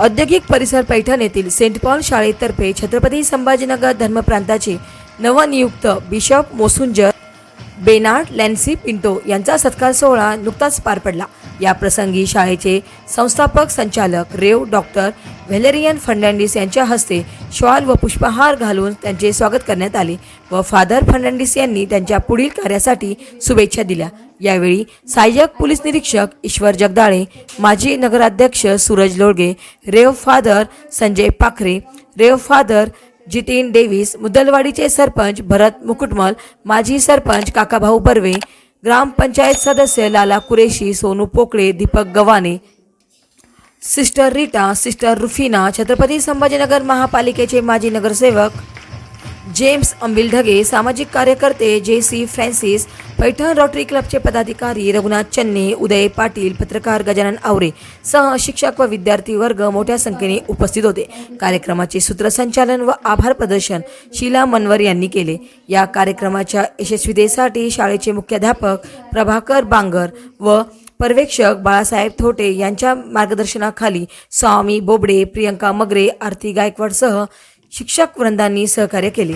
औद्योगिक परिसर पैठण येथील सेंट पॉल शाळेतर्फे छत्रपती संभाजीनगर धर्मप्रांताचे नवनियुक्त बिशप मोसुंजर बेनार्ड लॅन्सी पिंटो यांचा सत्कार सोहळा नुकताच पार पडला। या प्रसंगी शाळेचे संस्थापक संचालक रेव डॉक्टर व्हॅलेरियन फर्नांडिस यांच्या हस्ते शॉल व पुष्पहार घालून त्यांचे स्वागत करण्यात आले व फादर फर्नांडिस यांनी त्यांच्या पुढील कार्यासाठी शुभेच्छा दिल्या। यावेळी सहाय्यक पोलीस निरीक्षक ईश्वर जगदाळे, माजी नगराध्यक्ष Suraj Lolge, Rev father Sanjay Pakhare, Rev father Jitin Davis, मुदलवाडीचे सरपंच भरत मुकुटमल, माजी सरपंच काकाभाऊ बर्वे, ग्रामपंचायत सदस्य Lala Qureshi, Sonu Pokale, Deepak Gavhane, sister Rita, sister Rufina, Chhatrapati Sambhajinagar महापालिकेचे माजी नगरसेवक जेम्स अंबिलढगे, सामाजिक कार्यकर्ते जे.सी. फ्रान्सिस, पैठण रोटरी क्लबचे पदाधिकारी रघुनाथ चन्ने, उदय पाटील, पत्रकार गजानन आवरे सह शिक्षक व विद्यार्थी वर्ग मोठ्या संख्येने उपस्थित होते। कार्यक्रमाचे सूत्रसंचालन व आभार प्रदर्शन शीला मनवर यांनी केले। या कार्यक्रमाच्या यशस्वीतेसाठी शाळेचे मुख्याध्यापक प्रभाकर बांगर व पर्यवेक्षक बाळासाहेब थोटे यांच्या मार्गदर्शनाखाली स्वामी बोबडे, प्रियंका मगरे, आरती गायकवाड सह शिक्षक वृंदांनी सहकार्य केले।